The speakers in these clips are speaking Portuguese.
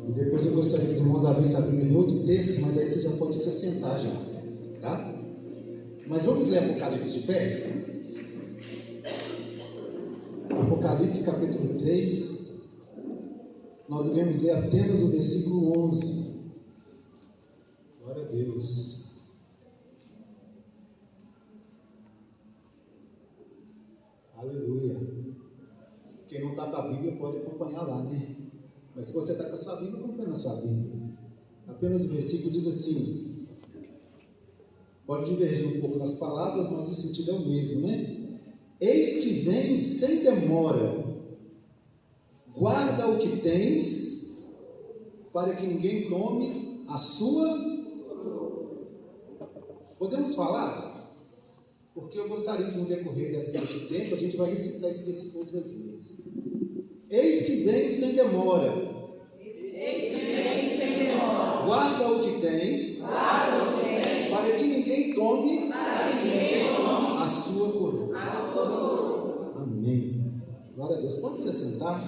E depois eu gostaria que os irmãos abrissem a Bíblia em outro texto, mas aí você já pode se assentar já, tá? Mas vamos ler Apocalipse de pé? Apocalipse capítulo 3, nós iremos ler apenas o versículo 11. Glória a Deus. Aleluia. Quem não está com a Bíblia pode acompanhar lá, né? Mas se você está com a sua Bíblia, acompanha na sua Bíblia. Apenas o versículo diz assim, pode divergir um pouco nas palavras, mas o sentido é o mesmo, né? Eis que venho sem demora, guarda o que tens, para que ninguém tome a sua. Podemos falar? Porque eu gostaria que no decorrer desse tempo a gente vai recitar esse versículo outras vezes. Eis que venho sem demora, guarda o que tens, para que ninguém tome a sua coroa. Amém. Glória a Deus. Pode se sentar?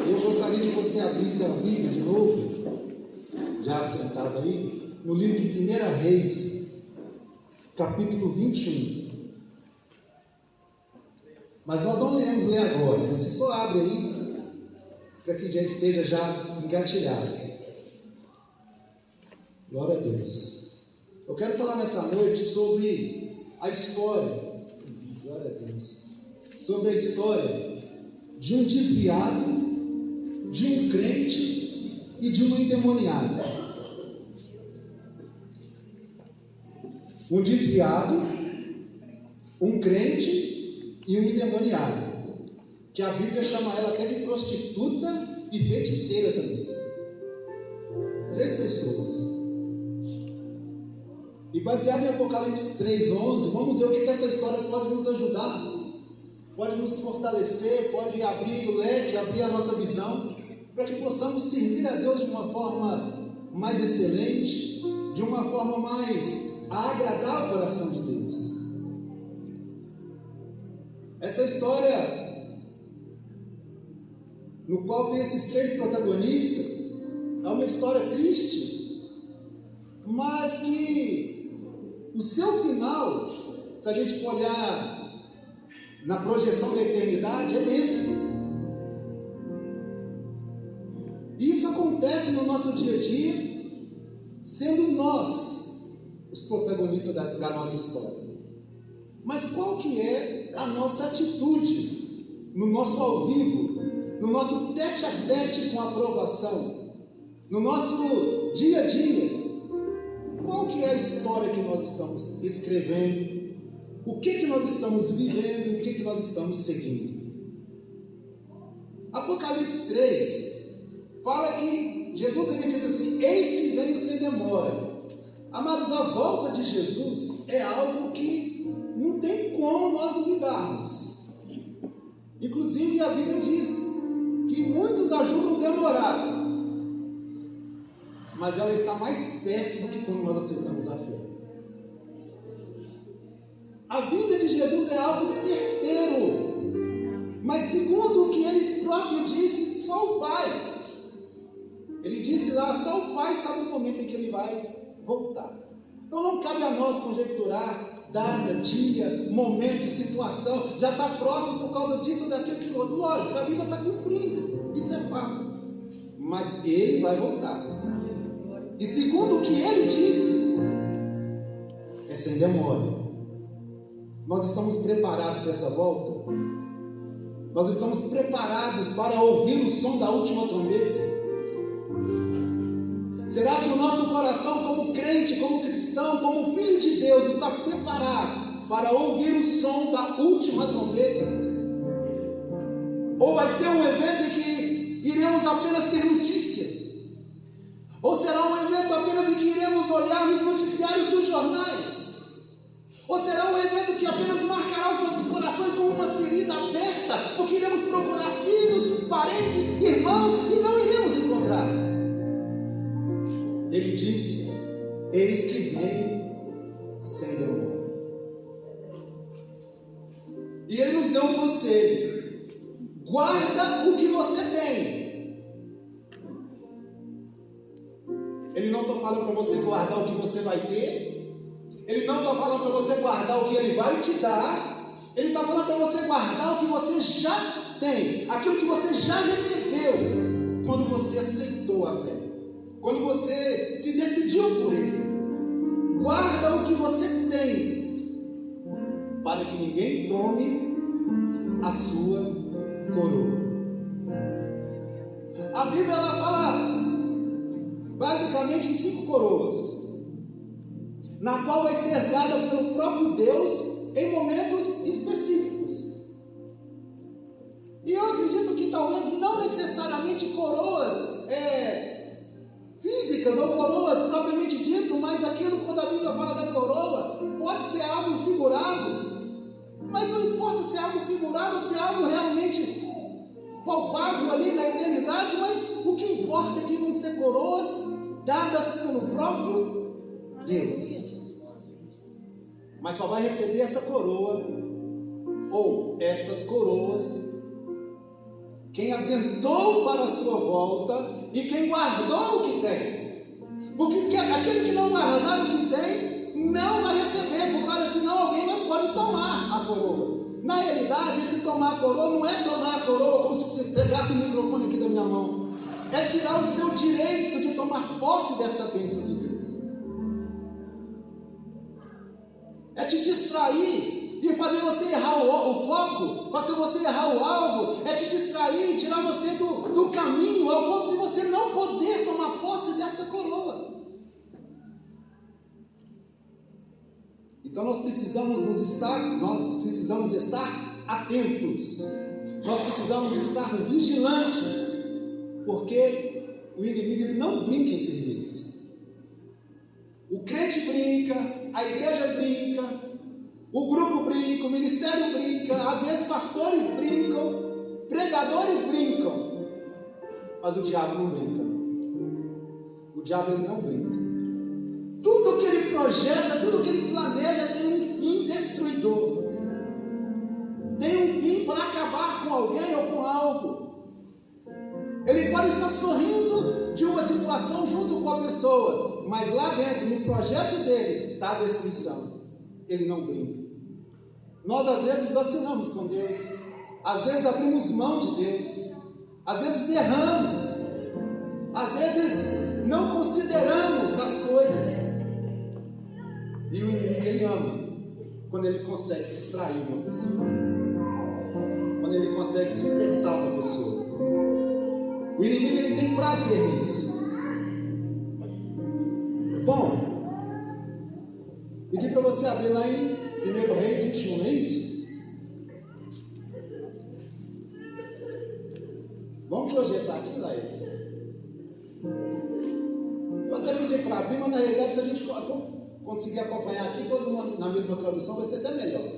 Eu gostaria que você abrisse a Bíblia de novo, já sentado aí, no livro de 1 Reis, capítulo 21. Mas nós não iremos ler agora, você só abre aí, para que já esteja já engatilhado. Glória a Deus. Eu quero falar nessa noite sobre a história, glória a Deus, sobre a história de um desviado, de um crente e de uma endemoniada. Um desviado, um crente e um endemoniado, que a Bíblia chama ela até de prostituta e feiticeira também. 3 pessoas. E baseado em Apocalipse 3:11, vamos ver o que essa história pode nos ajudar, pode nos fortalecer, pode abrir o leque, abrir a nossa visão, para que possamos servir a Deus de uma forma mais excelente, de uma forma mais a agradar o coração de Deus. Essa história, no qual tem esses 3 protagonistas, é uma história triste, mas que o seu final, se a gente for olhar na projeção da eternidade, é esse. Isso acontece no nosso dia a dia, sendo nós os protagonistas da nossa história. Mas qual que é a nossa atitude no nosso ao vivo, no nosso tete a tete com a aprovação, no nosso dia a dia? Qual que é a história que nós estamos escrevendo? O que nós estamos vivendo e o que nós estamos seguindo? Apocalipse 3 fala que Jesus ele diz assim: eis que venho sem demora. Amados, a volta de Jesus é algo que não tem como nós duvidarmos. Inclusive a Bíblia diz que muitos a julgam demorada, mas ela está mais perto do que quando nós aceitamos a fé. A vinda de Jesus é algo certeiro, mas segundo o que ele próprio disse, só o Pai. Ele disse lá, só o Pai sabe o momento em que ele vai voltar. Então não cabe a nós conjecturar data, dia, momento, situação, já está próximo por causa disso ou daquilo que outro. Lógico, a Bíblia está cumprindo, isso é fato, mas ele vai voltar. E segundo o que ele disse, é sem demora. Nós estamos preparados para essa volta? Nós estamos preparados para ouvir o som da última trombeta? Será que o nosso coração, como crente, como cristão, como filho de Deus, está preparado para ouvir o som da última trombeta? Ou vai ser um evento em que iremos apenas ter notícias? Ou será um evento apenas em que iremos olhar nos noticiários dos jornais? Ou será um evento que apenas marcará os nossos corações como uma ferida aberta, porque iremos procurar filhos, parentes, irmãos e não iremos encontrar? Ele disse: eis que venho sem demora. E ele nos deu um conselho: guarda o que você tem. Ele não está falando para você guardar o que você vai ter. Ele não está falando para você guardar o que Ele vai te dar. Ele está falando para você guardar o que você já tem, aquilo que você já recebeu quando você aceitou a fé, quando você se decidiu por Ele. Guarda o que você tem, para que ninguém tome a sua coroa. A Bíblia ela fala basicamente em 5 coroas, na qual vai ser dada pelo próprio Deus em momentos específicos. E eu acredito que talvez não necessariamente coroas físicas ou coroas propriamente dito, mas aquilo, quando a Bíblia fala da coroa, pode ser algo figurado, mas não importa se é algo figurado ou se é algo realmente palpável ali na eternidade, mas o que importa é que vão ser coroas dadas pelo próprio Deus. Mas só vai receber essa coroa, ou estas coroas, quem atentou para a sua volta e quem guardou o que tem. Porque aquele que não guardar o que tem, não vai receber, porque olha, senão alguém não pode tomar a coroa. Na realidade, esse tomar a coroa não é tomar a coroa como se você pegasse o microfone aqui da minha mão. É tirar o seu direito de tomar posse desta bênção de Deus. É te distrair e fazer você errar o foco, fazer você errar o alvo, é te distrair e tirar você do caminho, ao ponto de você não poder tomar posse desta coroa. Então nós precisamos estar atentos, nós precisamos estar vigilantes, porque o inimigo ele não brinca em serviço. O crente brinca, a igreja brinca, o grupo brinca, o ministério brinca, às vezes pastores brincam, pregadores brincam, mas o diabo não brinca. O diabo ele não brinca. Tudo que ele projeta, tudo que ele planeja tem um fim destruidor. Tem um fim para acabar com alguém ou com algo. Ele pode estar sorrindo de uma situação junto com a pessoa, mas lá dentro, no projeto dele, está a destruição. Ele não brinca. Nós às vezes vacilamos com Deus, às vezes abrimos mão de Deus, às vezes erramos, às vezes não consideramos as coisas. E o inimigo ele ama quando ele consegue distrair uma pessoa, quando ele consegue dispersar uma pessoa. O inimigo ele tem prazer nisso. Bom, pedi para você abrir lá em 1 Reis 21, não é isso? Vamos projetar aqui, Laís. Eu até pedi para abrir, mas na realidade, se a gente conseguir acompanhar aqui, todo mundo na mesma tradução, vai ser até melhor.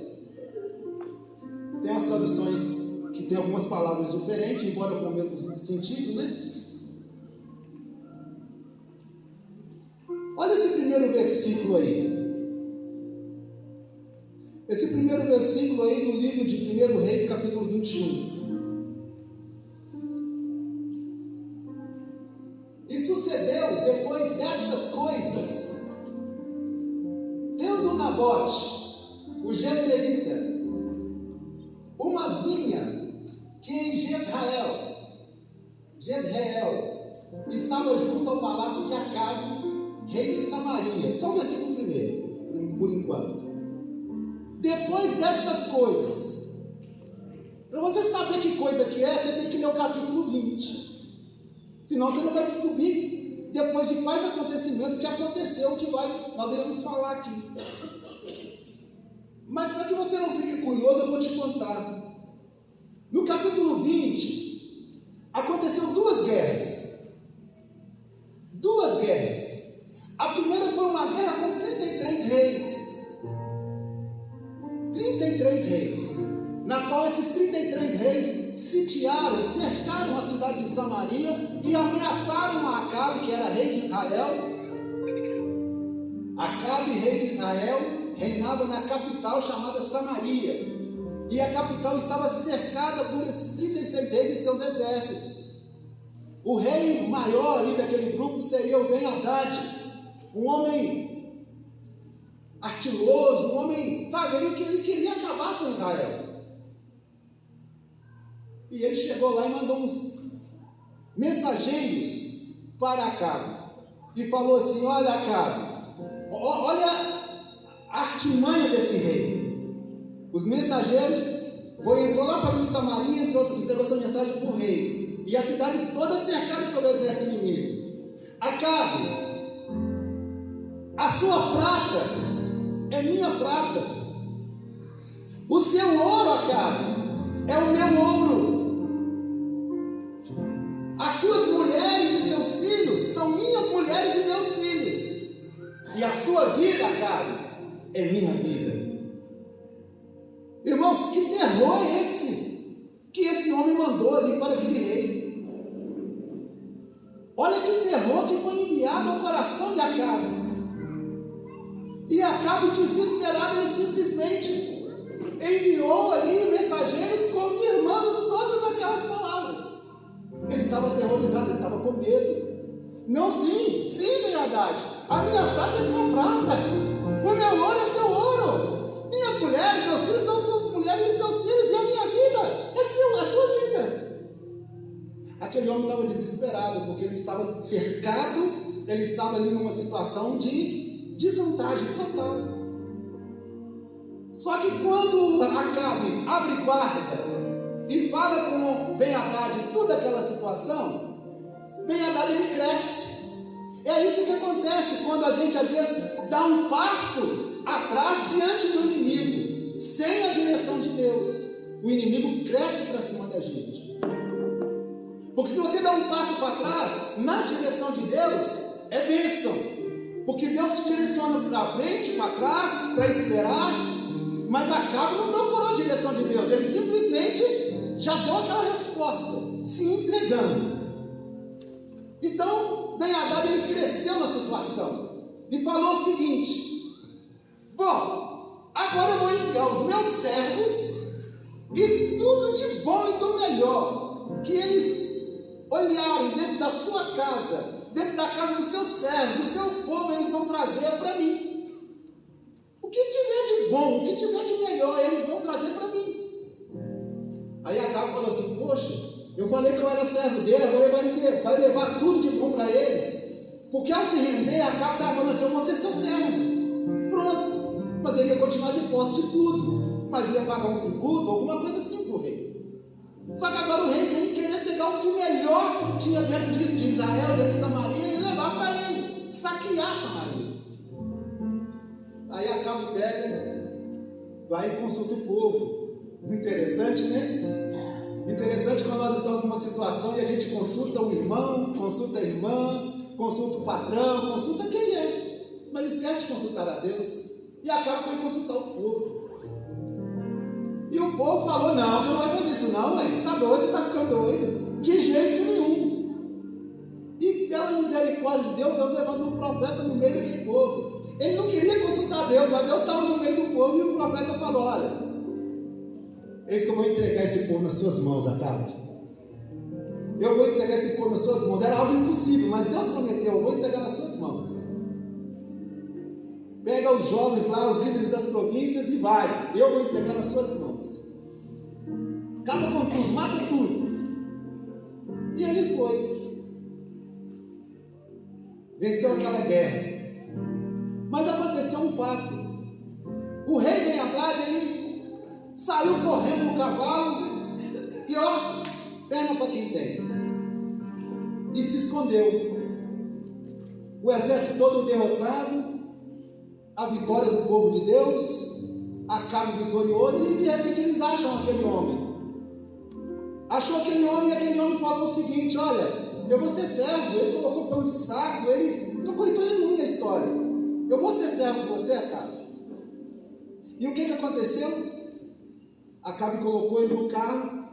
Tem umas traduções que tem algumas palavras diferentes, embora com o mesmo sentido, né? Olha esse primeiro versículo aí. Esse primeiro versículo aí do livro de 1 Reis, capítulo 21. E sucedeu, depois destas coisas, tendo Nabote, o jezreelita, uma vinha que em Jezreel estava junto ao palácio de Acabe, rei de Samaria. Só o versículo primeiro, por enquanto. Depois destas coisas, para você saber que coisa que é, você tem que ler o capítulo 20. Senão você não vai descobrir depois de quais acontecimentos que aconteceu, que nós iremos falar aqui. Mas para que você não fique curioso, eu vou te contar. No capítulo 20, aconteceu duas guerras. Duas guerras. A primeira foi uma guerra com 33 reis. 33 reis, na qual esses 33 reis sitiaram, cercaram a cidade de Samaria e ameaçaram a Acabe, que era rei de Israel. Acabe, rei de Israel, reinava na capital chamada Samaria, e a capital estava cercada por esses 36 reis e seus exércitos. O rei maior ali daquele grupo seria o Ben-Hadad, um homem artiloso, um homem, sabe, ele queria acabar com Israel. E ele chegou lá e mandou uns mensageiros para Acabe e falou assim: olha, Acabe, olha a artimanha desse rei. Os mensageiros entrou lá para dentro de Samaria e entregou essa mensagem para o rei, e a cidade toda cercada pelo exército inimigo. Acabe, a sua prata é minha prata, o seu ouro, Acabe, é o meu ouro. As suas mulheres e seus filhos são minhas mulheres e meus filhos. E a sua vida, Acabe, é minha vida. Irmãos, que terror é esse que esse homem mandou ali para aquele rei? Olha que terror que foi enviado ao coração de Acabe. E Acabe, desesperado, ele simplesmente enviou ali mensageiros confirmando todas aquelas palavras. Ele estava aterrorizado, ele estava com medo. Não, sim, Ben-Hadad, a minha prata é sua prata, o meu ouro é seu ouro, minhas mulheres, meus filhos são suas mulheres e seus filhos, e a minha vida é sua vida. Aquele homem estava desesperado, porque ele estava cercado, ele estava ali numa situação de desvantagem total. Só que quando Acabe abre guarda e fala com Ben-Hadad toda aquela situação, Ben-Hadad ele cresce. É isso que acontece quando a gente às vezes dá um passo atrás diante do inimigo, sem a direção de Deus. O inimigo cresce para cima da gente. Porque se você dá um passo para trás, na direção de Deus, é bênção. Porque Deus te direciona para frente, para trás, para esperar. Mas Acabe não procurou a direção de Deus, ele simplesmente já deu aquela resposta, se entregando. Então, Ben-Hadad ele cresceu na situação e falou o seguinte: bom, agora eu vou enviar os meus servos e tudo de bom e do melhor que eles olharem dentro da sua casa, dentro da casa dos seus servos, do seu povo, eles vão trazer para mim. O que tiver de bom, o que tiver de melhor, eles vão trazer para mim. Aí Acabe falou assim: poxa, eu falei que eu era servo dele, agora ele vai levar tudo de bom para ele. Porque ao se render, Acabe estava falando assim: eu vou ser seu servo. Pronto. Mas ele ia continuar de posse de tudo, mas ia pagar um tributo, alguma coisa assim para o rei. Só que agora o rei vem querer pegar o de melhor que tinha dentro de Israel, dentro de Samaria, e levar para ele, saquear Samaria. Aí Acabe pega, vai e consulta o povo. Interessante, né? Interessante quando nós estamos numa situação e a gente consulta o irmão, consulta a irmã, consulta o patrão, consulta quem é. Mas esquece de consultar a Deus. E Acabe foi consultar o povo. E o povo falou: não, você não vai fazer isso não, ué. Tá doido, você está ficando doido. De jeito nenhum. E pela misericórdia de Deus, Deus levantou um profeta no meio daquele povo. Ele não queria consultar Deus, mas Deus estava no meio do povo e o profeta falou: olha, eis que eu vou entregar esse povo nas suas mãos, Acabe. Eu vou entregar esse povo nas suas mãos. Era algo impossível, mas Deus prometeu: eu vou entregar nas suas mãos. Pega os jovens lá, os líderes das províncias e vai. Eu vou entregar nas suas mãos. Acaba com tudo, mata tudo. E ele foi. Venceu aquela guerra. Mas aconteceu um fato. O rei Ben-Hadad, ele saiu correndo no cavalo e ó, perna para quem tem. E se escondeu. O exército todo derrotado, a vitória do povo de Deus, Acabe vitorioso, e de repente eles acham aquele homem. Achou aquele homem e aquele homem falou o seguinte: olha, eu vou ser servo. Ele colocou pão de saco, ele estou resumindo a história. Eu vou ser servo de você, Acabe. E o que aconteceu? Acabe colocou ele no carro,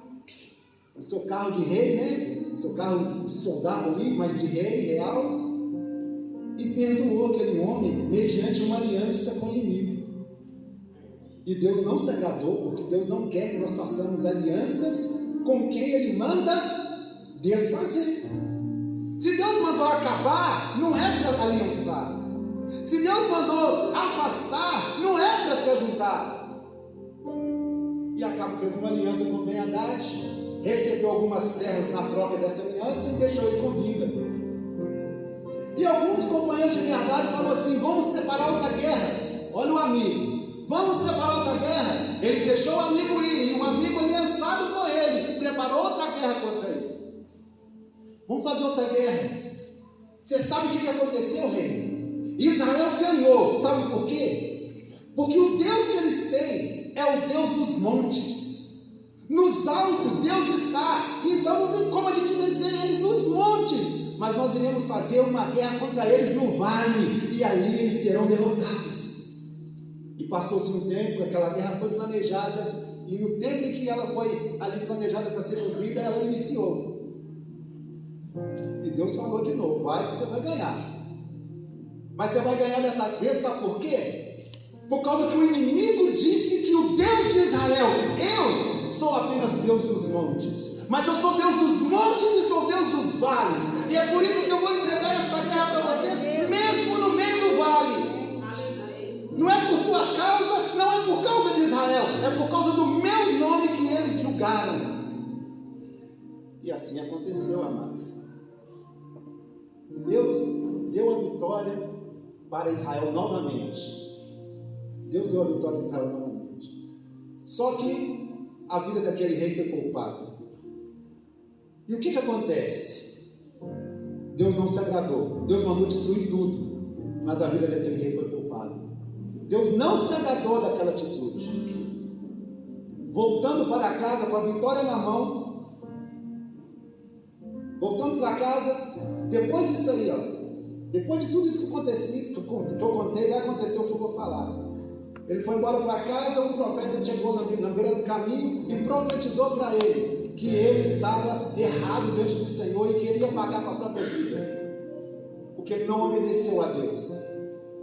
o seu carro de rei, né? O seu carro de soldado ali, mas de rei, real, e perdoou aquele homem mediante uma aliança com o inimigo. E Deus não se agradou, porque Deus não quer que nós façamos alianças com quem Ele manda desfazer. mandou acabar, não é para aliançar. Se Deus mandou afastar, não é para se ajuntar. E Acabe fez uma aliança com Ben-Hadad, recebeu algumas terras na troca dessa aliança e deixou ele com vida. E alguns companheiros de Ben-Hadad falaram assim: vamos preparar outra guerra. Olha o amigo, vamos preparar outra guerra. Ele deixou o amigo ir, e um amigo aliançado com ele preparou outra guerra contra ele. Vamos fazer outra guerra. Você sabe o que aconteceu, rei? Israel ganhou, sabe por quê? Porque o Deus que eles têm é o Deus dos montes. Nos altos Deus está, então não tem como a gente vencer eles nos montes, mas nós iremos fazer uma guerra contra eles no vale, e ali eles serão derrotados. E passou-se um tempo, aquela guerra foi planejada, e no tempo em que ela foi ali planejada para ser cumprida, ela iniciou. E Deus falou de novo: vai que você vai ganhar. Mas você vai ganhar dessa vez, sabe por quê? Por causa que o inimigo disse que o Deus de Israel, eu sou apenas Deus dos montes, mas eu sou Deus dos montes e sou Deus dos vales, e é por isso que eu vou entregar essa guerra para vocês, mesmo no meio do vale. Não é por tua causa, não é por causa de Israel, é por causa do meu nome que eles julgaram. E assim aconteceu, amados. Deus deu a vitória para Israel novamente. Deus deu a vitória para Israel novamente. Só que a vida daquele rei foi poupada. E o que acontece? Deus não se agradou. Deus mandou destruir tudo, mas a vida daquele rei foi poupada. Deus não se agradou daquela atitude. Voltando para casa com a vitória na mão, voltando para casa, depois disso aí, depois de tudo isso que aconteceu, que eu contei, vai acontecer o que eu vou falar. Ele foi embora para casa, um profeta chegou na beira do caminho e profetizou para ele que ele estava errado diante do Senhor e que ele ia pagar com a própria vida, porque ele não obedeceu a Deus.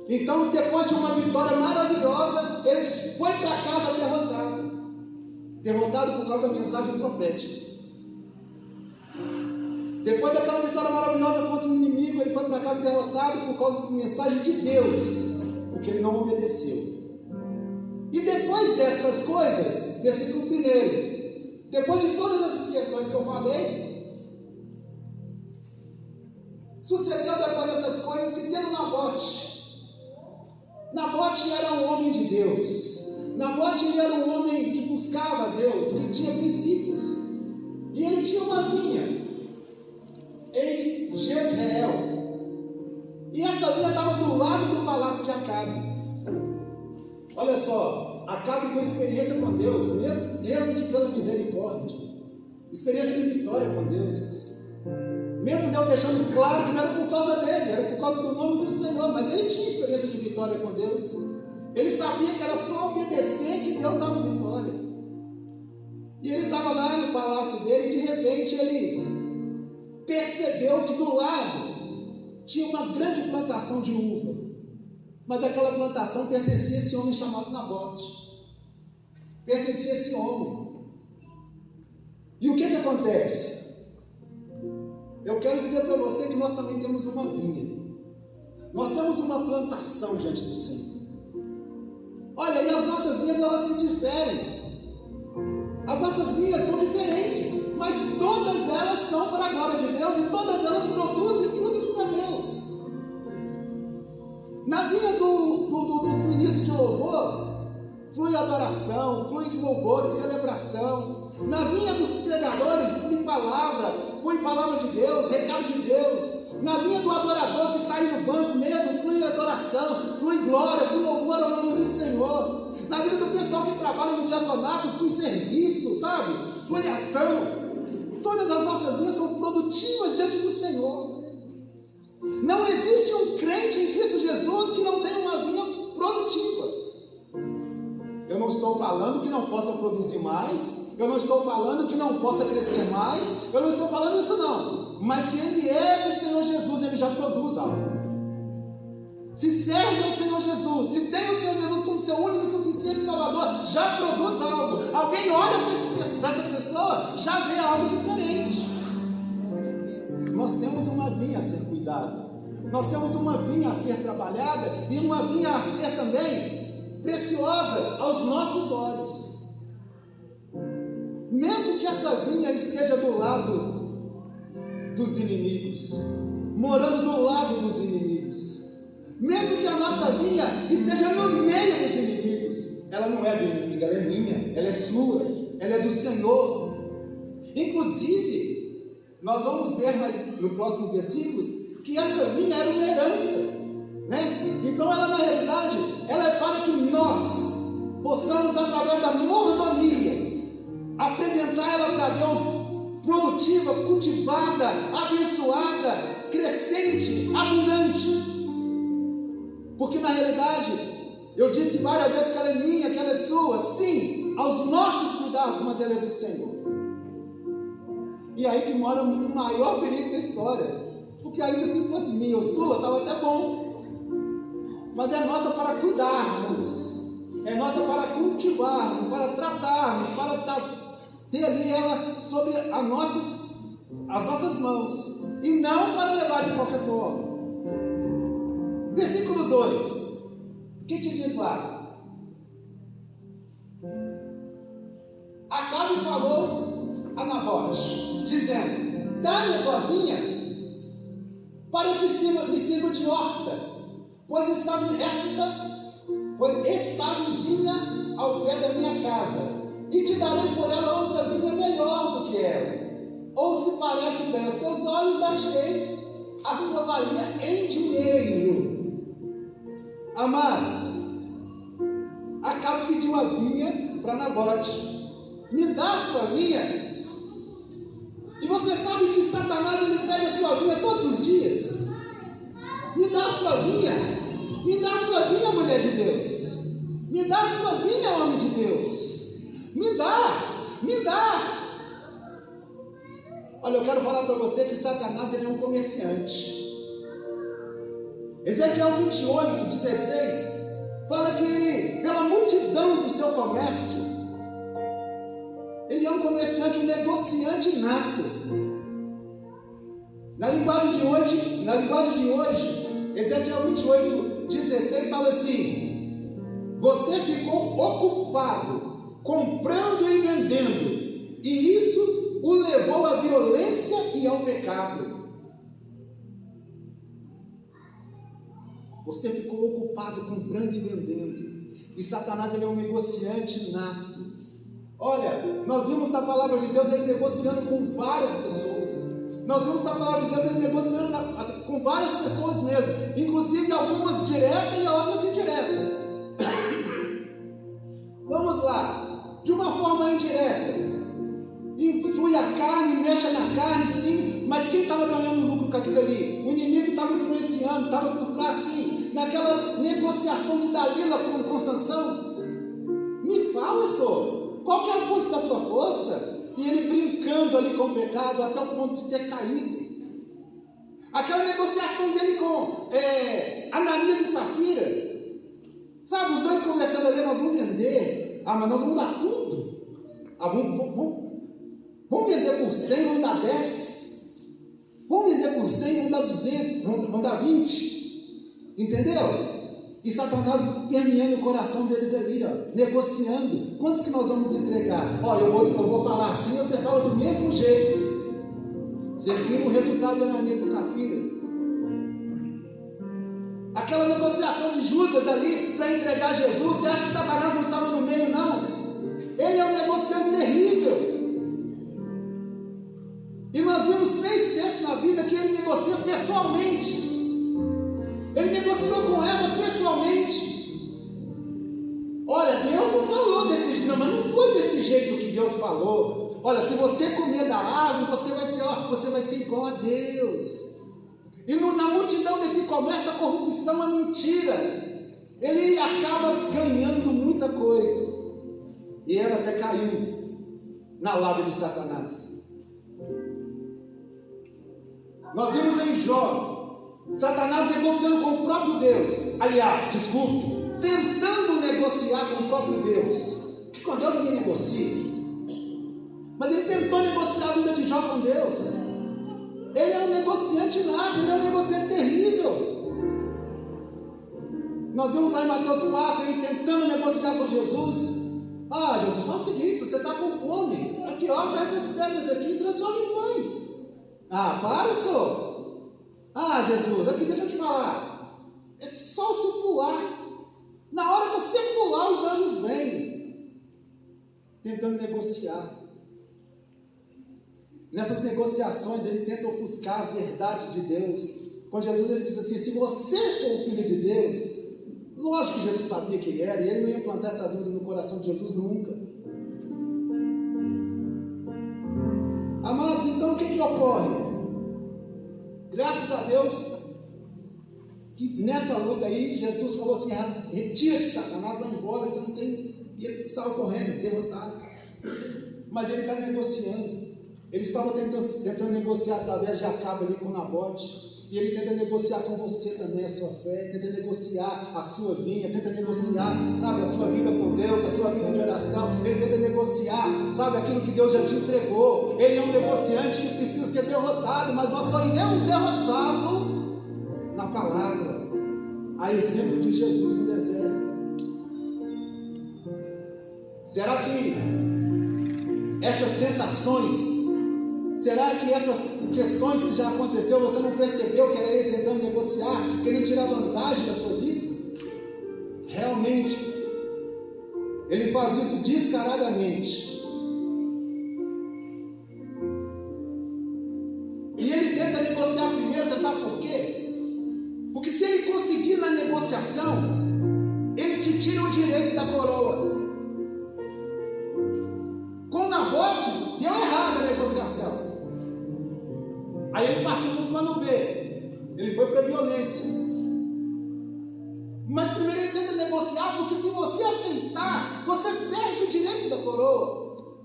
Então, depois de uma vitória maravilhosa, ele foi para casa derrotado por causa da mensagem profética. Depois daquela vitória maravilhosa contra o inimigo, ele foi para casa derrotado por causa da mensagem de Deus, porque ele não obedeceu. E depois destas coisas, versículo 1, depois de todas essas questões que eu falei, sucedeu depois dessas coisas que tendo Nabote era um homem de Deus. Nabote era um homem que buscava Deus, que tinha princípios, e ele tinha uma vinha em Jezreel, e essa vinha estava do lado do palácio de Acabe. Olha só, Acabe com experiência com Deus, mesmo pela misericórdia, experiência de vitória com Deus, mesmo Deus deixando claro que não era por causa dele, era por causa do nome do Senhor, mas ele tinha experiência de vitória com Deus. Ele sabia que era só obedecer que Deus dava vitória. E ele estava lá no palácio dele e de repente ele percebeu que do lado tinha uma grande plantação de uva, mas aquela plantação pertencia a esse homem chamado Nabote, pertencia a esse homem. E o que acontece? Eu quero dizer para você que nós também temos uma vinha, nós temos uma plantação diante do Senhor. Olha, e as nossas vinhas, elas se diferem, as nossas vinhas são diferentes, mas todas elas são para a glória de Deus e todas elas produzem frutos para Deus. Na vinha dos ministros de louvor, flui adoração, flui louvor e celebração. Na vinha dos pregadores, flui palavra de Deus, recado de Deus. Na vinha do adorador que está aí no banco mesmo, flui adoração, flui glória, flui louvor ao nome do Senhor. Na vida do pessoal que trabalha no diaconato, flui serviço, sabe? Flui ação. Todas as nossas vinhas são produtivas diante do Senhor. Não existe um crente em Cristo Jesus que não tenha uma vinha produtiva. Eu não estou falando que não possa produzir mais, eu não estou falando que não possa crescer mais, eu não estou falando isso não. Mas se ele é do Senhor Jesus, ele já produz algo. Se serve ao Senhor Jesus, se tem o Senhor Jesus como seu único e suficiente Salvador, já produz algo. Alguém olha para essa pessoa, já vê algo diferente. Nós temos uma uma vinha a ser cuidada. Nós temos uma vinha a ser trabalhada e uma vinha a ser também preciosa aos nossos olhos. Mesmo que essa vinha esteja do lado dos inimigos, morando do lado dos inimigos, mesmo que a nossa vinha esteja no meio dos inimigos, ela não é do inimigo, ela é minha, ela é sua, ela é do Senhor. Inclusive, nós vamos ver mais nos próximos versículos que essa vinha era uma herança, né? Então ela, na realidade, ela é para que nós possamos, através da mordomia, apresentar ela para Deus produtiva, cultivada, abençoada, crescente, abundante. Porque na realidade, eu disse várias vezes que ela é minha, que ela é sua, sim, aos nossos cuidados, mas ela é do Senhor. E aí que mora o maior perigo da história. Porque ainda se fosse minha ou sua, estava até bom. Mas é nossa para cuidarmos, é nossa para cultivarmos, para tratarmos, para ter ali ela sobre as nossas mãos, e não para levar de qualquer forma. Versículo 2, o que diz lá? Acabe falou a Nabote, dizendo: dá-me a tua vinha, para que me sirva de horta, pois está vizinha ao pé da minha casa, e te darei por ela outra vinha melhor do que ela. Ou se parece bem aos teus olhos, dar-te-ei a sua valia em dinheiro. Amados, Acabe pediu a vinha para Nabote. Me dá a sua vinha. E você sabe que Satanás ele pega a sua vinha todos os dias. Me dá a sua vinha. Me dá a sua vinha, mulher de Deus. Me dá a sua vinha, homem de Deus. Me dá. Olha, eu quero falar para você que Satanás ele é um comerciante. Ezequiel 28, 16 fala que ele, pela multidão do seu comércio, ele é um comerciante, um negociante nato. Na linguagem de hoje, Ezequiel 28, 16 fala assim: você ficou ocupado comprando e vendendo, e isso o levou à violência e ao pecado. Você ficou ocupado comprando e vendendo, e Satanás ele é um negociante nato. Olha, nós vimos na palavra de Deus ele negociando com várias pessoas. Nós vimos na palavra de Deus ele negociando com várias pessoas mesmo, inclusive algumas diretas e outras indiretas. Vamos lá, de uma forma indireta, influi a carne, mexe na carne, sim, mas quem estava ganhando lucro com aquilo ali? O inimigo estava influenciando, estava por trás, sim, naquela negociação de Dalila com Sansão. Me fala, senhor, qual que é a fonte da sua força? E ele brincando ali com o pecado até o ponto de ter caído. Aquela negociação dele com Ananias e Safira, sabe, os dois conversando ali: nós vamos vender, mas nós vamos dar tudo, vamos vender por 100, vamos dar 10, vamos vender por 100, vamos dar 200, vamos dar 20, entendeu? E Satanás permeando o coração deles ali, ó, negociando. Quantos que nós vamos entregar? Ó, eu vou falar assim, você fala do mesmo jeito. Vocês viram o resultado de Ananias e Safira? Aquela negociação de Judas ali para entregar Jesus. Você acha que Satanás não estava no meio? Não. Ele é um negociante terrível. E nós vimos 3 textos na Bíblia que ele negocia pessoalmente. Ele negociou com ela pessoalmente. Olha, Deus não falou desse jeito, mas não foi desse jeito que Deus falou. Olha, se você comer da árvore, você vai ser igual a Deus. E na multidão desse comércio, a corrupção é mentira. Ele acaba ganhando muita coisa. E ela até caiu na lábia de Satanás. Nós vimos em Jó Satanás negociando com o próprio Deus. Aliás, desculpe, tentando negociar com o próprio Deus. Porque com Deus ninguém negocia. Mas ele tentou negociar a vida de Jó com Deus. Ele é um negociante nato, ele é um negociante terrível. Nós vimos lá em Mateus 4, ele tentando negociar com Jesus. Ah, Jesus, faz o seguinte, se você está com fome, aqui ó, pega essas pedras aqui e transforma em pães. Ah, para, senhor. Ah, Jesus, aqui deixa eu te falar. É só você pular. Na hora que você pular, os anjos vêm. Tentando negociar. Nessas negociações, ele tenta ofuscar as verdades de Deus. Quando Jesus ele diz assim, se você for o Filho de Deus, lógico que Jesus sabia que ele era, e ele não ia plantar essa dúvida no coração de Jesus nunca. Amados, então o que ocorre? Graças a Deus, que nessa luta aí, Jesus falou assim, retira-te, Satanás, vai embora, você não tem... E ele saiu correndo, derrotado. Mas ele está negociando. Ele estava tentando negociar através de Acabe ali com Nabote. E ele tenta negociar com você também a sua fé, tenta negociar a sua vinha, tenta negociar, sabe, a sua vida com Deus, a sua vida de oração. Ele tenta negociar, sabe, aquilo que Deus já te entregou. Ele é um negociante que precisa ser derrotado, mas nós só iremos derrotá-lo na palavra, a exemplo de Jesus no deserto. Será que essas tentações, será que essas questões que já aconteceu, você não percebeu que era ele tentando negociar, querendo tirar vantagem da sua vida? Realmente, ele faz isso descaradamente. E ele tenta negociar primeiro, você sabe por quê? Porque se ele conseguir na negociação, ele te tira o direito da coroa. Com Nabote, deu errado a negociação. Aí ele partiu para o plano B. Ele foi para a violência. Mas primeiro ele tenta negociar, porque se você aceitar, você perde o direito da coroa.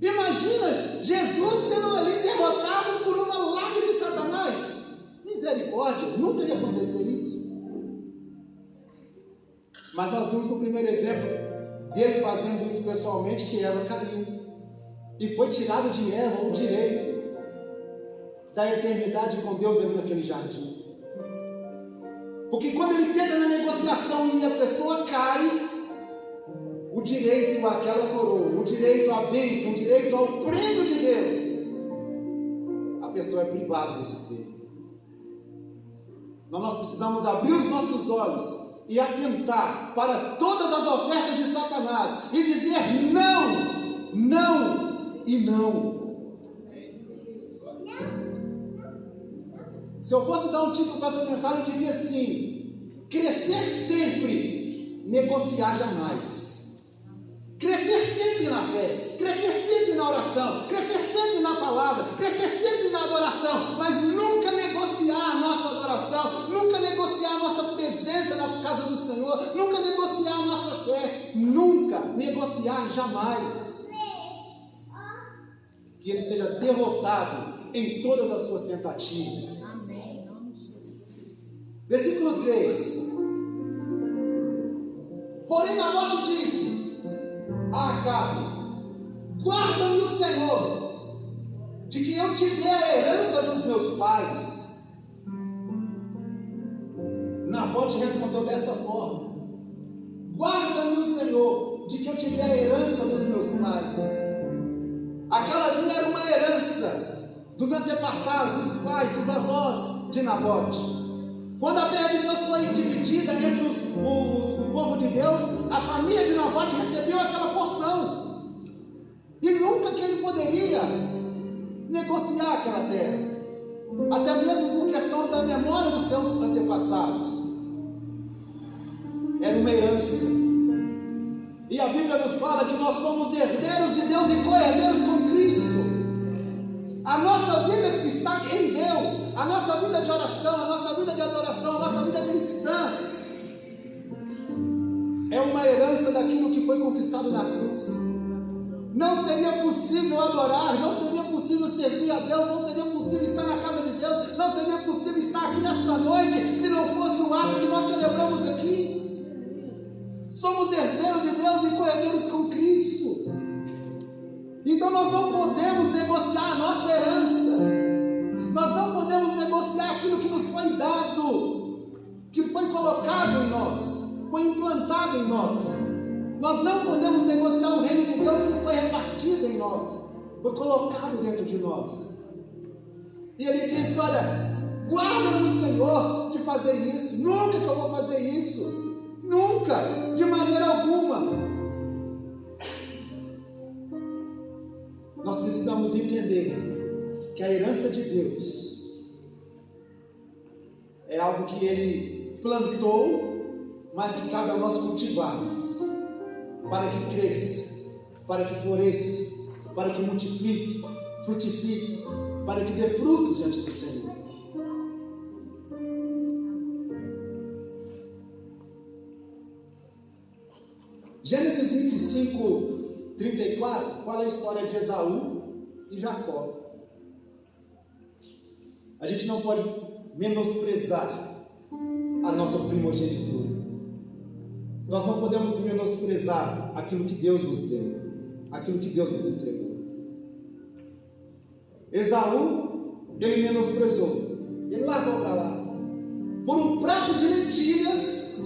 Imagina Jesus sendo ali derrotado por uma lábia de Satanás. Misericórdia, nunca ia acontecer isso. Mas nós vimos no primeiro exemplo dele fazendo isso pessoalmente, que Eva caiu. E foi tirado de Eva o direito da eternidade com Deus ali naquele jardim. Porque quando ele tenta na negociação e a pessoa cai, o direito àquela coroa, o direito à bênção, o direito ao prêmio de Deus, a pessoa é privada desse prêmio. Então nós precisamos abrir os nossos olhos e atentar para todas as ofertas de Satanás e dizer não, não e não. Se eu fosse dar um título para essa mensagem, eu diria assim: crescer sempre, negociar jamais. Crescer sempre na fé, crescer sempre na oração, crescer sempre na palavra, crescer sempre na adoração, mas nunca negociar a nossa adoração, nunca negociar a nossa presença na casa do Senhor, nunca negociar a nossa fé, nunca negociar jamais. Que ele seja derrotado em todas as suas tentativas. Versículo 3. Porém Nabote disse a Acabe: guarda-me o Senhor, de que eu te dê a herança dos meus pais. Nabote respondeu desta forma: guarda-me o Senhor, de que eu te dê a herança dos meus pais. Aquela vinha era uma herança dos antepassados, dos pais, dos avós de Nabote. Quando a terra de Deus foi dividida entre o povo de Deus, a família de Nabote recebeu aquela porção. E nunca que ele poderia negociar aquela terra, até mesmo por questão da memória dos seus antepassados. Era uma herança. E a Bíblia nos fala que nós somos herdeiros de Deus e co-herdeiros com Cristo. A nossa vida está em Deus, a nossa vida de oração, a nossa vida de adoração, a nossa vida cristã é uma herança daquilo que foi conquistado na cruz. Não seria possível adorar, não seria possível servir a Deus, não seria possível estar na casa de Deus, não seria possível estar aqui nesta noite se não fosse o ato que nós celebramos aqui. Somos herdeiros de Deus e co-herdeiros com Cristo. Então nós não podemos negociar a nossa herança. Nós não podemos negociar aquilo que nos foi dado, que foi colocado em nós, foi implantado em nós. Nós não podemos negociar o reino de Deus que foi repartido em nós, foi colocado dentro de nós. E ele disse: olha, guarda-me, Senhor, de fazer isso. Nunca que eu vou fazer isso. Nunca, de maneira alguma. Nós precisamos entender que a herança de Deus é algo que Ele plantou, mas que cabe a nós cultivarmos, para que cresça, para que floresça, para que multiplique, frutifique, para que dê frutos diante do Senhor. Gênesis 25, 34, fala a história de Esaú e Jacó. A gente não pode menosprezar a nossa primogenitura. Nós não podemos menosprezar aquilo que Deus nos deu, aquilo que Deus nos entregou. Esaú, ele menosprezou, ele largou para lá, por um prato de lentilhas.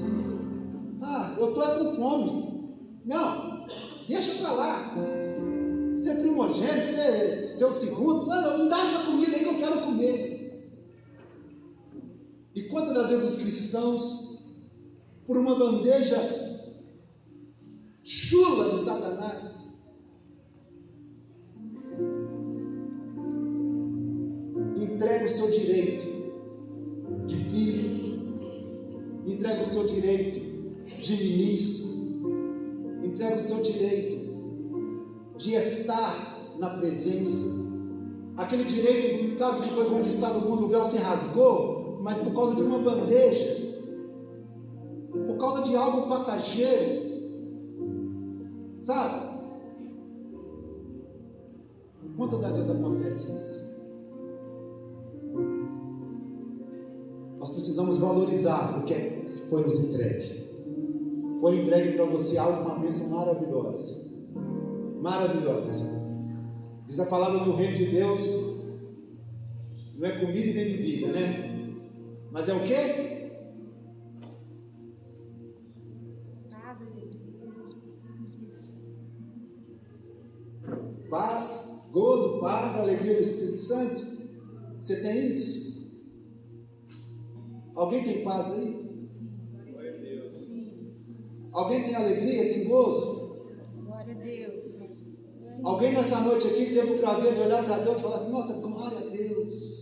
Eu estou com fome. Não, deixa para lá. Ser primogênito, ser o segundo. Não, me dá essa comida aí que eu quero comer. E quantas das vezes os cristãos, por uma bandeja chula de Satanás, entrega o seu direito de filho, entrega o seu direito de ministro, entrega o seu direito de estar na presença, aquele direito, sabe, que foi conquistado quando o véu se rasgou, mas por causa de uma bandeja, por causa de algo passageiro, sabe? Quantas das vezes acontece isso? Nós precisamos valorizar o que foi nos entregue. Foi entregue para você algo, uma bênção maravilhosa. Maravilhosa. Diz a palavra que o reino de Deus não é comida e nem bebida, né? Mas é o quê? Paz, gozo, paz, alegria do Espírito Santo. Você tem isso? Alguém tem paz aí? Alguém tem alegria, tem gozo? Glória a Deus. Alguém nessa noite aqui teve o prazer de olhar para Deus e falar assim: nossa, glória a Deus.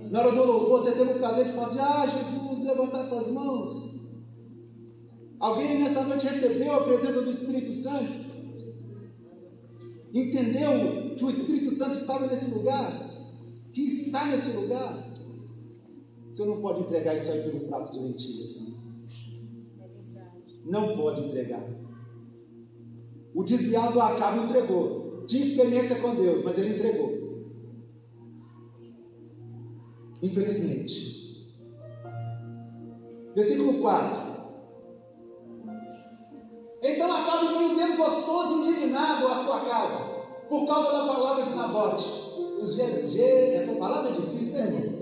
Na hora do louvor você teve o prazer de falar assim: Jesus, levantar suas mãos. Alguém nessa noite recebeu a presença do Espírito Santo? Entendeu que o Espírito Santo estava nesse lugar? Que está nesse lugar? Você não pode entregar isso aí pelo prato de lentilhas, não. Não pode entregar. O desviado do Acabe entregou. Tinha experiência com Deus, mas ele entregou. Infelizmente. Versículo 4. Então Acabe veio desgostoso e indignado à sua casa, por causa da palavra de Nabote. Essa palavra é difícil, né, irmãos?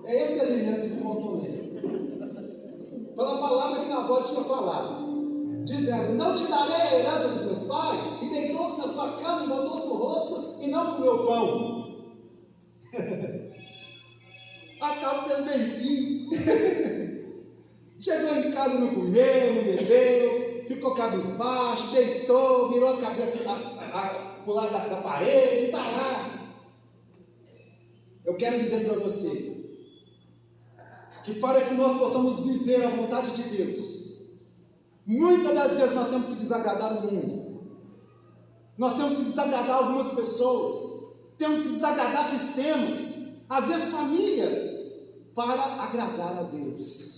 É esse ali, né, que os irmãos estão lendo. Pela palavra que Nabote tinha falado, dizendo: não te darei a herança dos meus pais. E deitou-se na sua cama e botou-se o rosto e não comeu pão. Acaba pendencinho. Chegou em casa, não comeu, não bebeu, ficou cabisbaixo, deitou, virou a cabeça para o lado da parede e está lá. Eu quero dizer para você que para que nós possamos viver a vontade de Deus, muitas das vezes nós temos que desagradar o mundo, nós temos que desagradar algumas pessoas, temos que desagradar sistemas, às vezes família, para agradar a Deus.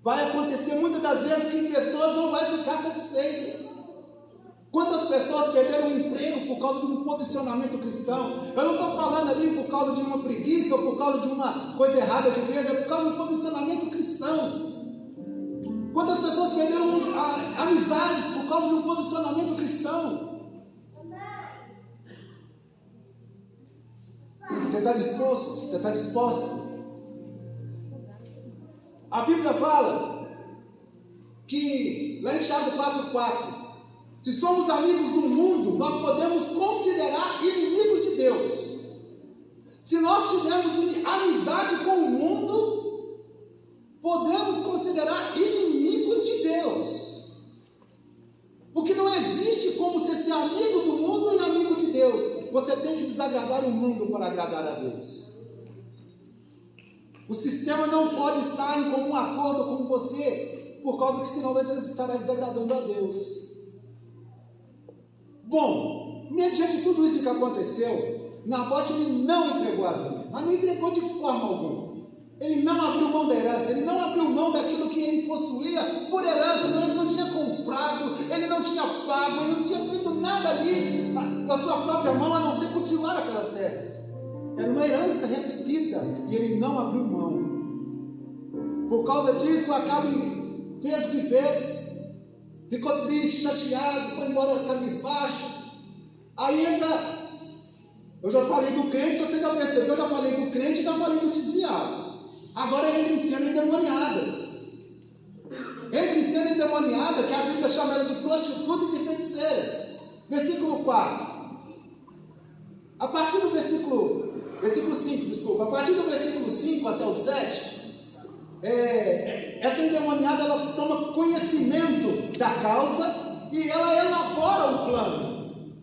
Vai acontecer muitas das vezes que pessoas não vão ficar satisfeitas. Quantas pessoas perderam o emprego por causa de um posicionamento cristão? Eu não estou falando ali por causa de uma preguiça ou por causa de uma coisa errada de Deus, é por causa de um posicionamento cristão. Quantas pessoas perderam amizades por causa de um posicionamento cristão? Você está disposto? Você está disposta? A Bíblia fala que, lá em Tiago 4,4, se somos amigos do mundo, nós podemos considerar inimigos de Deus. Se nós tivermos amizade com o mundo, podemos considerar inimigos de Deus. Porque não existe como você ser amigo do mundo e amigo de Deus. Você tem que desagradar o mundo para agradar a Deus. O sistema não pode estar em comum acordo com você, por causa que senão você estará desagradando a Deus. Bom, mediante tudo isso que aconteceu, Nabote ele não entregou a vinha, mas não entregou de forma alguma. Ele não abriu mão da herança, ele não abriu mão daquilo que ele possuía por herança, ele não tinha comprado, ele não tinha pago, ele não tinha feito nada ali com a sua própria mão, a não ser cultivar aquelas terras. Era uma herança recebida e ele não abriu mão. Por causa disso, Acabe fez o que fez, ficou triste, chateado, foi embora cabisbaixo. Aí entra, eu já falei do crente, se você já percebeu, eu já falei do crente e já falei do desviado. Agora entra em cena endemoniada. Entra em cena endemoniada, que a Bíblia chama ela de prostituta e de feiticeira. Versículo 4. A partir do versículo 5, desculpa. A partir do versículo 5 até o 7, essa endemoniada ela toma conhecimento da causa e ela elabora um plano.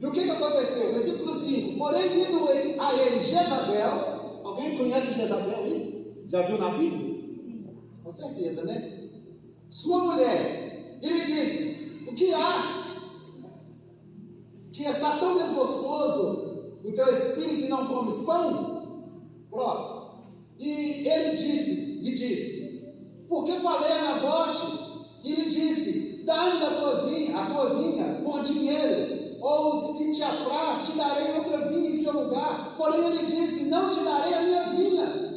E o que aconteceu? Versículo 5. Porém, vindo a ele Jezabel. Alguém conhece Jezabel aí? Já viu na Bíblia? Com certeza, né? Sua mulher. Ele disse: o que há? Que está tão desgostoso o teu espírito e não comes pão? Próximo. E ele disse: por que falei a Nabote? E ele disse: dá-me a tua vinha por dinheiro, ou se te apraz, te darei outra vinha em seu lugar. Porém ele disse: não te darei a minha vinha.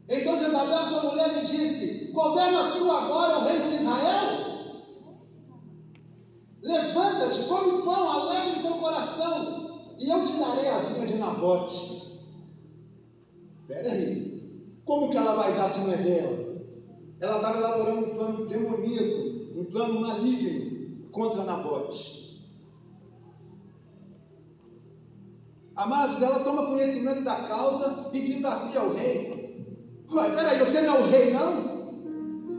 Então Jezabel, sua mulher, lhe disse: governas tu agora o reino de Israel? Levanta-te, come pão, alegre teu coração, e eu te darei a vinha de Nabote. Espera aí, como que ela vai dar se não é dela? Ela estava elaborando um plano demoníaco, um plano maligno contra Nabote. Amados, ela toma conhecimento da causa e desafia o rei. Ué, peraí, você não é o rei, não?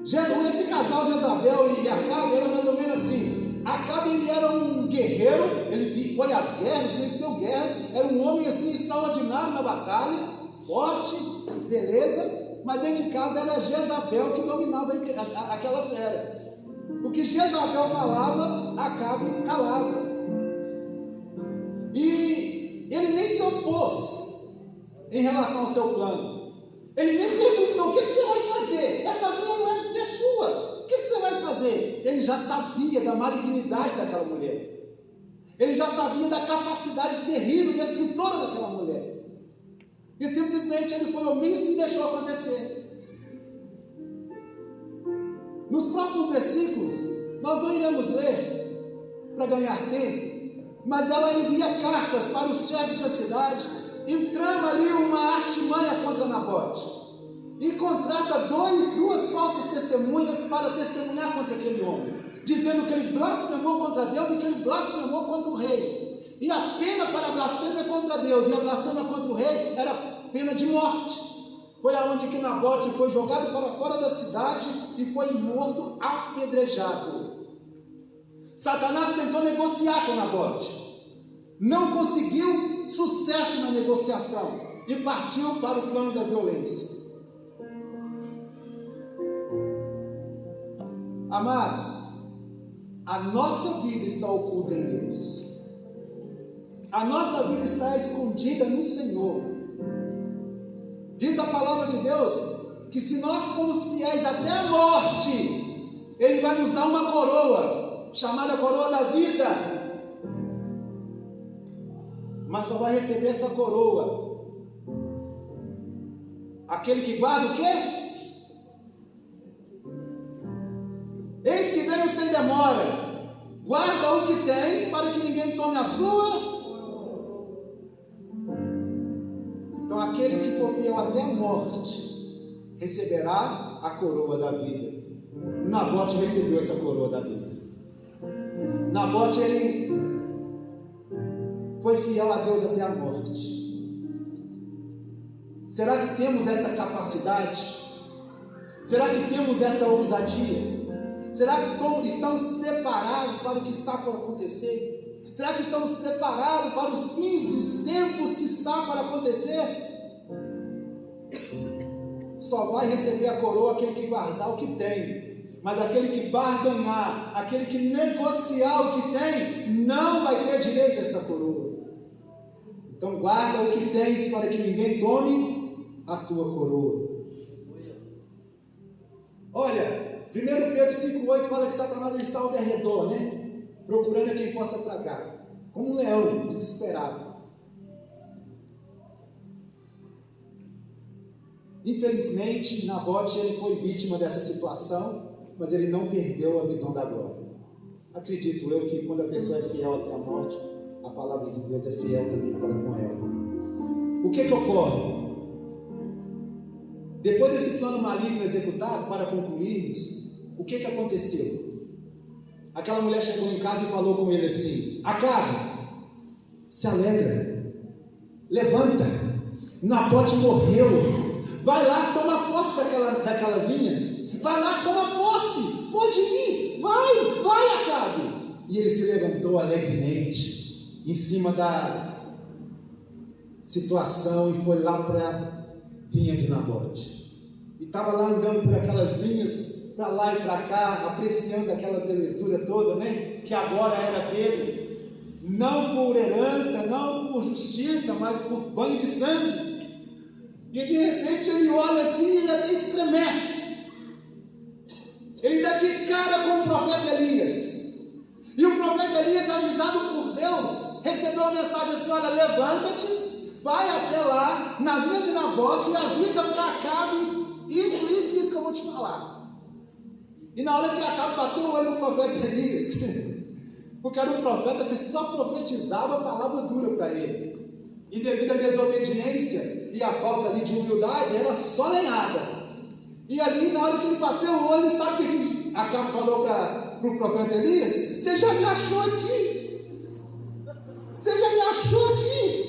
Esse casal Jezabel e Acabe era mais ou menos assim. Acabe ele era um guerreiro, ele foi às guerras, venceu guerras, era um homem assim extraordinário na batalha, forte, beleza, mas dentro de casa era Jezabel que dominava aquela fera. O que Jezabel falava, Acabe calava. E ele nem se opôs em relação ao seu plano. Ele nem perguntou: o que você vai fazer? Essa vinha não é sua. O que você vai fazer? Ele já sabia da malignidade daquela mulher. Ele já sabia da capacidade terrível e destrutora daquela mulher. E simplesmente ele foi omisso e deixou acontecer. Nos próximos versículos, nós não iremos ler para ganhar tempo, mas ela envia cartas para os chefes da cidade e trama ali uma artimanha contra Nabote. E contrata duas falsas testemunhas para testemunhar contra aquele homem, dizendo que ele blasfemou contra Deus e que ele blasfemou contra o rei. E a pena para a blasfêmia contra Deus e a blasfêmia contra o rei era pena de morte. Foi aonde que Nabote foi jogado para fora da cidade e foi morto apedrejado. Satanás tentou negociar com Nabote, não conseguiu sucesso na negociação e partiu para o plano da violência. Amados, a nossa vida está oculta em Deus. A nossa vida está escondida no Senhor. Diz a palavra de Deus que se nós formos fiéis até a morte, Ele vai nos dar uma coroa, chamada coroa da vida. Mas só vai receber essa coroa aquele que guarda o quê? Eis que venho sem demora, guarda o que tens, para que ninguém tome a sua. Então aquele que for fiel até a morte receberá a coroa da vida. Nabote recebeu essa coroa da vida. Nabote, ele foi fiel a Deus até a morte. Será que temos esta capacidade? Será que temos essa ousadia? Será que estamos preparados para o que está por acontecer? Será que estamos preparados para os fins dos tempos que está para acontecer? Só vai receber a coroa aquele que guardar o que tem, mas aquele que barganhar, aquele que negociar o que tem, não vai ter direito a essa coroa. Então guarda o que tens para que ninguém tome a tua coroa. Olha, 1 Pedro 5,8 fala que Satanás está ao derredor, né? Procurando a quem possa tragar, como um leão desesperado. Infelizmente, Nabote, ele foi vítima dessa situação, mas ele não perdeu a visão da glória. Acredito eu que quando a pessoa é fiel até a morte, a palavra de Deus é fiel também para com ela. O que ocorre? Depois desse plano maligno executado, para concluirmos, o que aconteceu? Aquela mulher chegou em casa e falou com ele assim: Acabe, se alegra, levanta, Nabote morreu, vai lá, toma posse daquela vinha, vai lá, toma posse, pode ir, vai Acabe. E ele se levantou alegremente, em cima da situação, e foi lá para a vinha de Nabote. E estava lá andando por aquelas vinhas, para lá e para cá, apreciando aquela belezura toda, né? Que agora era dele, não por herança, não por justiça, mas por banho de sangue. E de repente ele olha assim e ele até estremece. Ele dá de cara com o profeta Elias. E o profeta Elias, avisado por Deus, recebeu a mensagem assim: olha, levanta-te, vai até lá, na vinha de Nabote, e avisa para Acabe isso que eu vou te falar. E na hora que Acabe bateu o olho no profeta Elias, porque era um profeta que só profetizava a palavra dura para ele, e devido à desobediência e à falta ali de humildade, era só lenhada. E ali, na hora que ele bateu o olho, sabe o que Acabe falou para o profeta Elias? Você já me achou aqui, você já me achou aqui.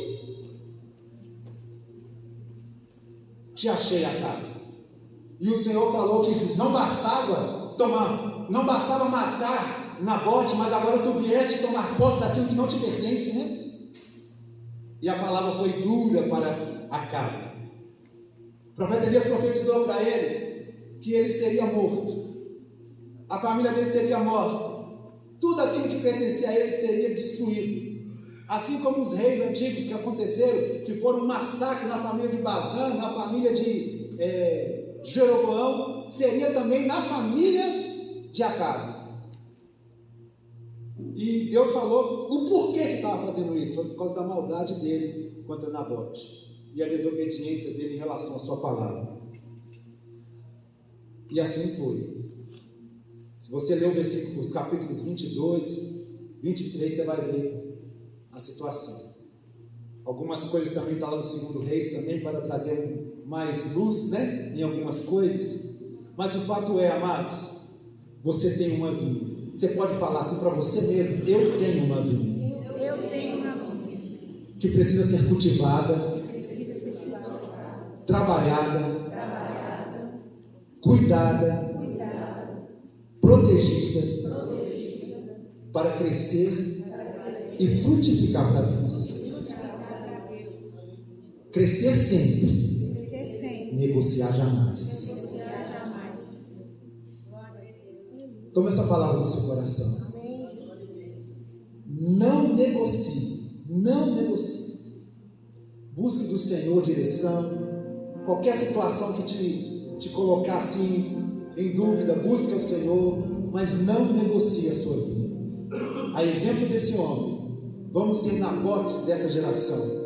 Te achei, Acabe. E o Senhor falou que não bastava matar Nabote, mas agora tu vieste tomar posse daquilo que não te pertence, né? E a palavra foi dura para Acabe. O profeta Elias profetizou para ele que ele seria morto, a família dele seria morta, tudo aquilo que pertencia a ele seria destruído. Assim como os reis antigos que aconteceram, que foram um massacre na família de Bazã, na família de Jeroboão, seria também na família de Acabe. E Deus falou o porquê que estava fazendo isso. Foi por causa da maldade dele contra Nabote e a desobediência dele em relação à sua palavra. E assim foi. Se você ler os capítulos 22, 23, você vai ver a situação. Algumas coisas também estão lá no 2 Reis também, para trazer mais luz, né, em algumas coisas. Mas o fato é, amados, você tem uma vinha. Você pode falar assim para você mesmo: eu tenho uma vinha. Eu tenho uma vinha que precisa ser cultivada, trabalhada, cuidada, protegida, para crescer e frutificar para Deus. Crescer sempre, negociar jamais. Toma essa palavra no seu coração. Não negocie, não negocie. Busque do Senhor direção. Qualquer situação que te colocar assim em dúvida, busque ao Senhor, mas não negocie a sua vida. A exemplo desse homem, vamos ser Nabotes dessa geração.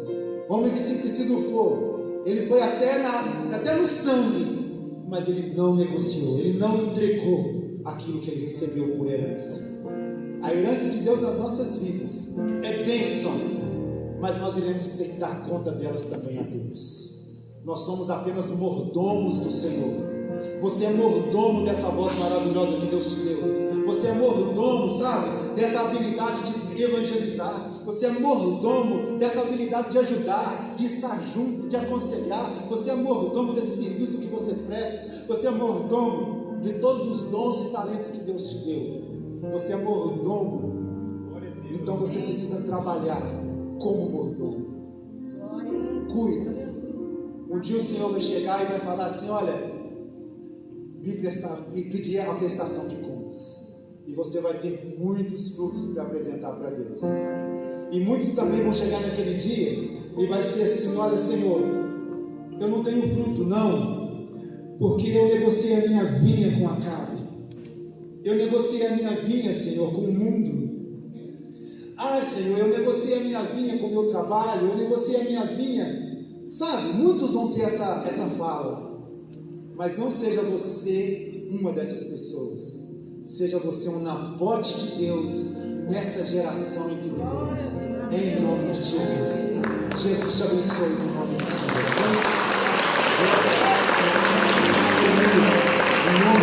Homem que, se preciso for, ele foi até no sangue, mas ele não negociou, ele não entregou aquilo que ele recebeu por herança. A herança de Deus nas nossas vidas é bênção, mas nós iremos ter que dar conta delas também a Deus. Nós somos apenas mordomos do Senhor. Você é mordomo dessa voz maravilhosa que Deus te deu. Você é mordomo, sabe, dessa habilidade de evangelizar. Você é mordomo dessa habilidade de ajudar, de estar junto, de aconselhar. Você é mordomo desse serviço que você presta. Você é mordomo de todos os dons e talentos que Deus te deu. Você é mordomo. Então você precisa trabalhar como mordomo. Cuida. Um dia o Senhor vai chegar e vai falar assim: olha, e pedir a prestação de contas, e você vai ter muitos frutos para apresentar para Deus. E muitos também vão chegar naquele dia e vai ser assim: olha, Senhor, eu não tenho fruto não, porque eu negociei a minha vinha com Acabe, eu negociei a minha vinha, Senhor, com o mundo. Senhor, eu negociei a minha vinha com o meu trabalho, eu negociei a minha vinha. Sabe, muitos vão ter essa fala. Mas não seja você uma dessas pessoas. Seja você um nabote de Deus nesta geração em que vivemos. Em nome de Jesus. Jesus te abençoe em nome do Senhor. Em nome